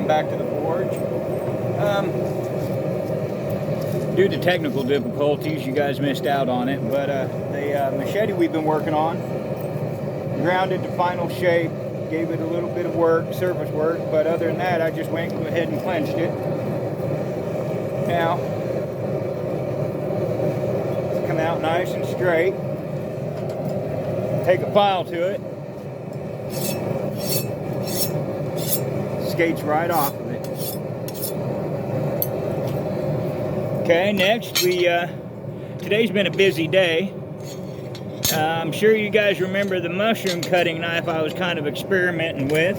welcome back to the forge. Due to technical difficulties, you guys missed out on it, but the machete we've been working on, ground it to final shape, gave it a little bit of work, surface work, but other than that, I just went ahead and clenched it. Now, it's come out nice and straight. Take a file to it. Skates right off of it. Okay, next today's been a busy day. I'm sure you guys remember the mushroom cutting knife I was kind of experimenting with.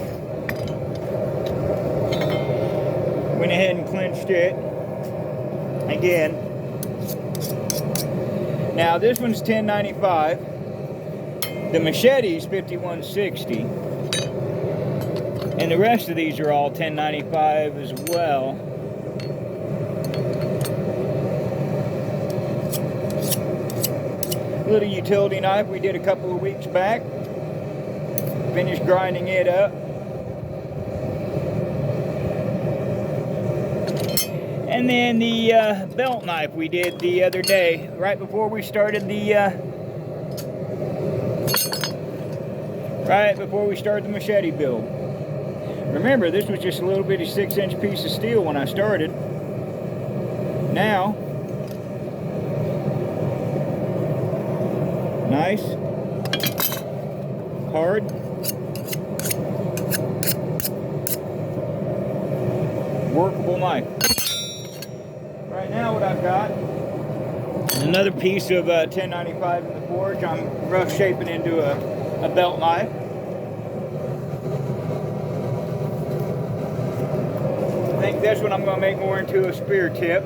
Went ahead and clenched it again. Now this one's $10.95. The machete's $51.60. And the rest of these are all $10.95 as well. Little utility knife we did a couple of weeks back. Finished grinding it up. And then the belt knife we did the other day, right before we started the machete build. Remember, this was just a little bitty 6-inch piece of steel when I started. Now, nice, hard, workable knife. Right now what I've got is another piece of $10.95 in the forge. I'm rough shaping into a belt knife. I think this one I'm going to make more into a spear tip.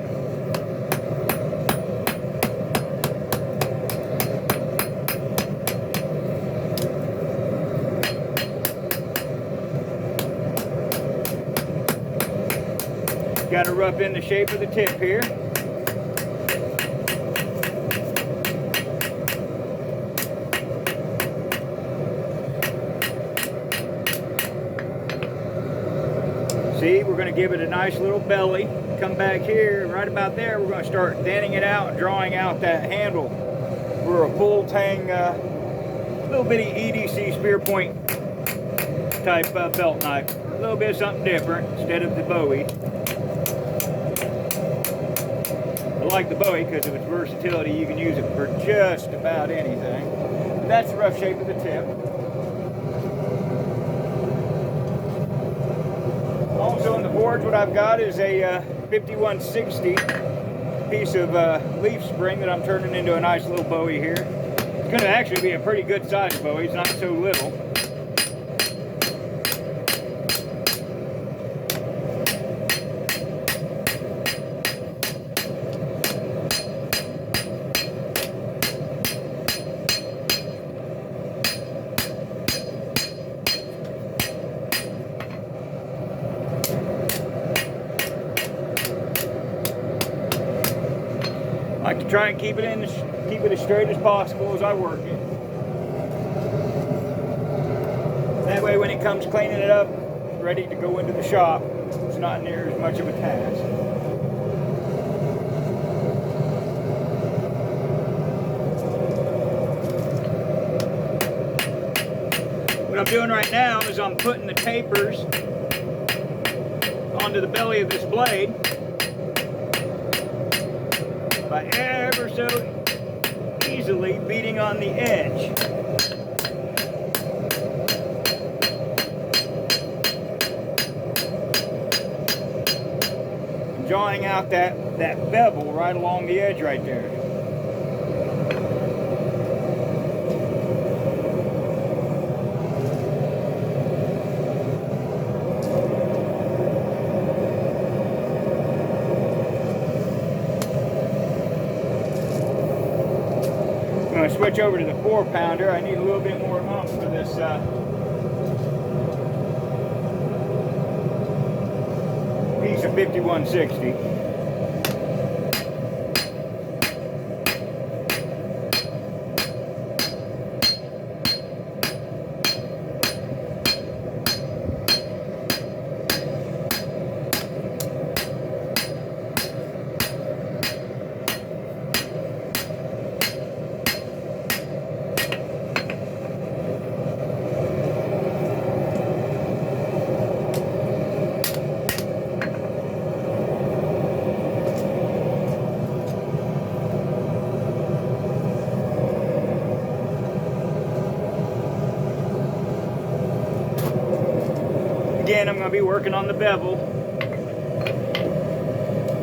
Got to rough in the shape of the tip here. See, we're going to give it a nice little belly. Come back here, right about there, we're going to start thinning it out and drawing out that handle for a full tang, little bitty EDC spear point type belt knife. A little bit of something different instead of the Bowie. I like the Bowie because of its versatility. You can use it for just about anything. That's the rough shape of the tip. Also in the forge, what I've got is a 5160 piece of leaf spring that I'm turning into a nice little Bowie here. It's going to actually be a pretty good size Bowie. It's not so little. I like to try and keep it as straight as possible as I work it. That way when it comes cleaning it up, ready to go into the shop, it's not near as much of a task. What I'm doing right now is I'm putting the tapers onto the belly of this blade by ever so easily beating on the edge. And drawing out that bevel right along the edge right there. I'm going to switch over to the 4-pounder. I need a little bit more oomph for this piece of 5160. Again, I'm going to be working on the bevel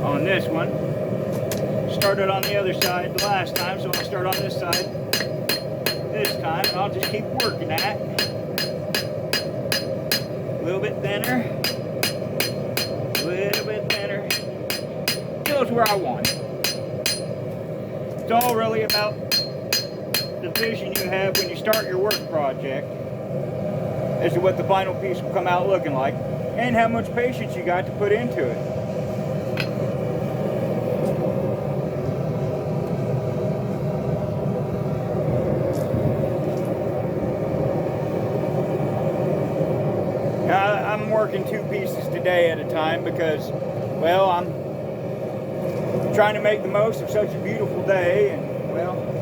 on this one. Started on the other side the last time, so I'll start on this side this time, and I'll just keep working that. A little bit thinner, a little bit thinner, till it's where I want it. It's all really about the vision you have when you start your work project as to what the final piece will come out looking like, and how much patience you got to put into it. Now, I'm working 2 pieces today at a time because, well, I'm trying to make the most of such a beautiful day, and, well,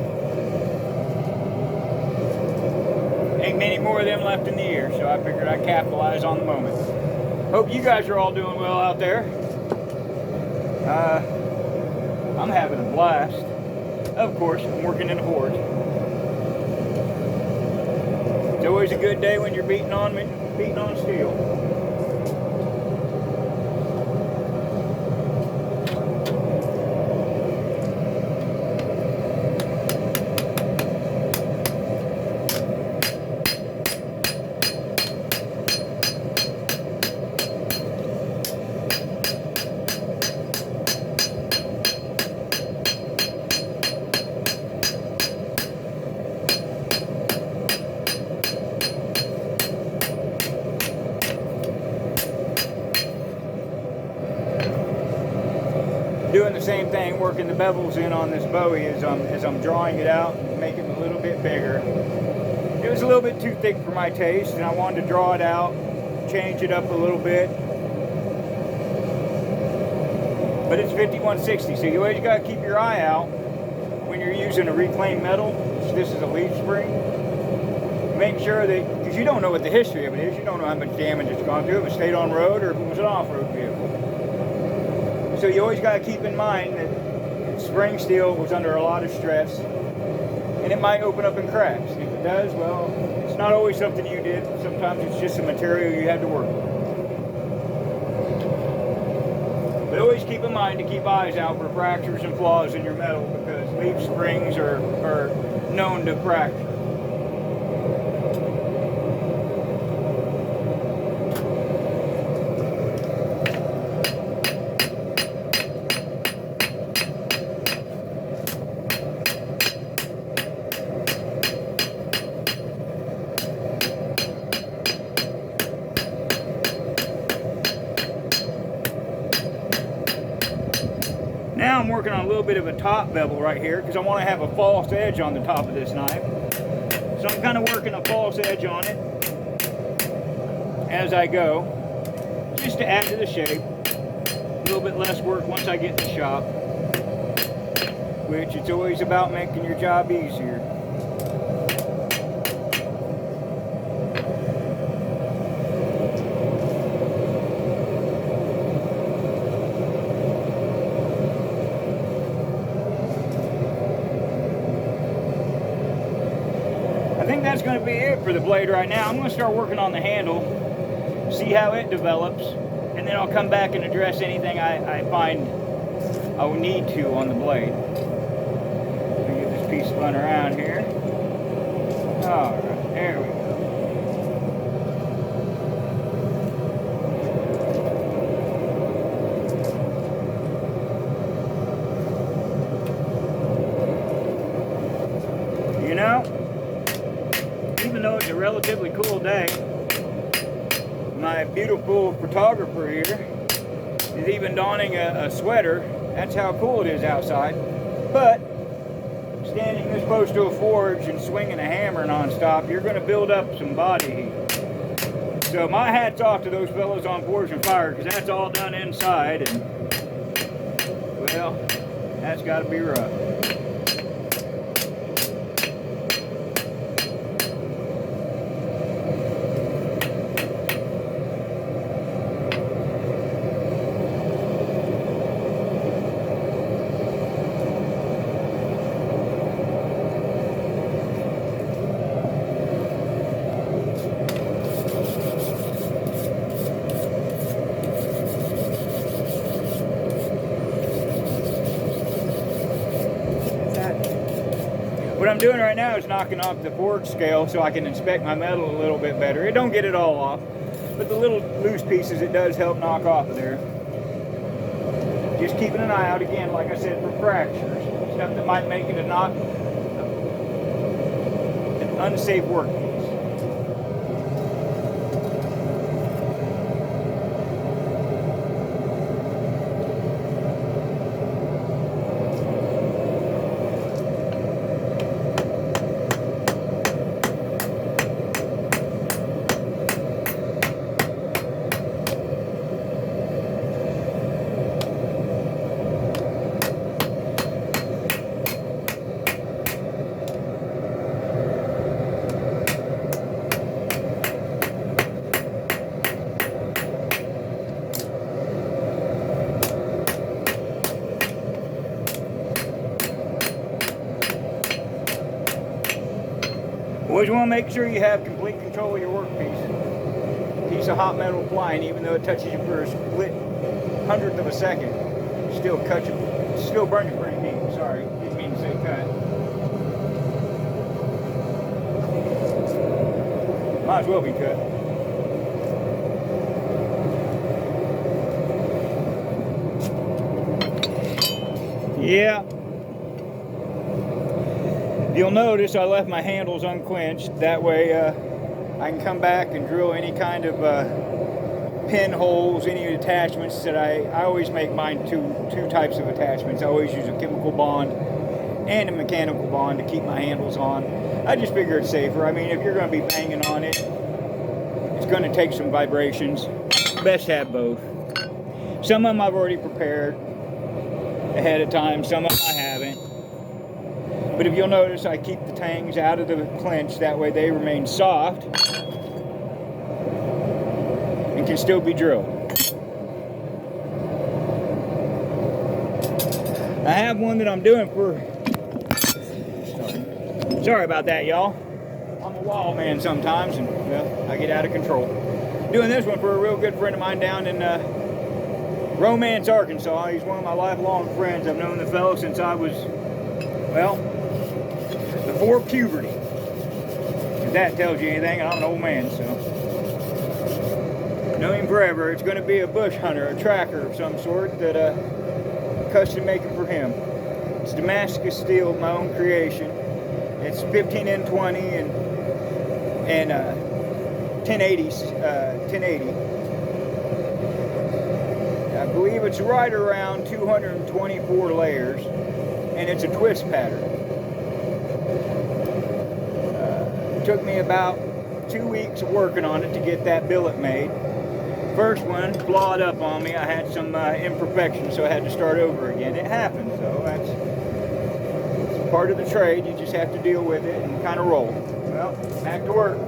ain't many more of them left in the year, so I figured I'd capitalize on the moment. Hope you guys are all doing well out there. I'm having a blast. Of course, I'm working in a forge. It's always a good day when you're beating on steel. Doing the same thing, working the bevels in on this Bowie as I'm drawing it out and making it a little bit bigger. It was a little bit too thick for my taste, and I wanted to draw it out, change it up a little bit. But it's 5160, so you always got to keep your eye out when you're using a reclaimed metal. This is a leaf spring. Make sure that, because you don't know what the history of it is, you don't know how much damage it's gone through, if it stayed on road or if it was an off-road vehicle. So you always got to keep in mind that spring steel was under a lot of stress, and it might open up and cracks. If it does, well, it's not always something you did. Sometimes it's just a material you had to work with. But always keep in mind to keep eyes out for fractures and flaws in your metal, because leaf springs are known to fracture. Now I'm working on a little bit of a top bevel right here because I want to have a false edge on the top of this knife. So I'm kind of working a false edge on it as I go, just to add to the shape. A little bit less work once I get in the shop, which it's always about making your job easier. I think that's going to be it for the blade right now. I'm going to start working on the handle, see how it develops, and then I'll come back and address anything I find I will need to on the blade. Let me get this piece spun around here. Alright, there we go. You know, even though it's a relatively cool day, my beautiful photographer here is even donning a sweater. That's how cool it is outside. But standing this close to a forge and swinging a hammer non-stop, you're going to build up some body heat. So my hat's off to those fellows on Forge and Fire, because that's all done inside, and well, that's got to be rough. What I'm doing right now is knocking off the forge scale so I can inspect my metal a little bit better. It don't get it all off, but the little loose pieces it does help knock off of there. Just keeping an eye out again, like I said, for fractures, stuff that might make it an unsafe workpiece. Always want to make sure you have complete control of your workpiece. Piece of hot metal flying, even though it touches you for a split hundredth of a second, still cuts you, still burn you pretty deep. Sorry, didn't mean to say cut. Might as well be cut. Yeah. You'll notice I left my handles unquenched. That way I can come back and drill any kind of pinholes, any attachments that I always make mine two types of attachments. I always use a chemical bond and a mechanical bond to keep my handles on. I just figure it's safer. I mean, if you're going to be banging on it, it's going to take some vibrations. Best have both. Some of them I've already prepared ahead of time, some of them I haven't. But if you'll notice, I keep the tangs out of the clinch, that way they remain soft and can still be drilled. I have one that I'm doing for... Sorry about that, y'all. I'm a wild man sometimes, and well, I get out of control. Doing this one for a real good friend of mine down in Romance, Arkansas. He's one of my lifelong friends. I've known the fellow since I was, well, before puberty. If that tells you anything, I'm an old man, so. Know him forever. It's going to be a bush hunter, a tracker of some sort that custom making for him. It's Damascus steel, my own creation. It's 15N20 and 1080. I believe it's right around 224 layers, and it's a twist pattern. It took me about 2 weeks of working on it to get that billet made. First one flawed up on me. I had some imperfections, so I had to start over again. It happens, though. That's part of the trade. You just have to deal with it and kind of roll. Well, back to work.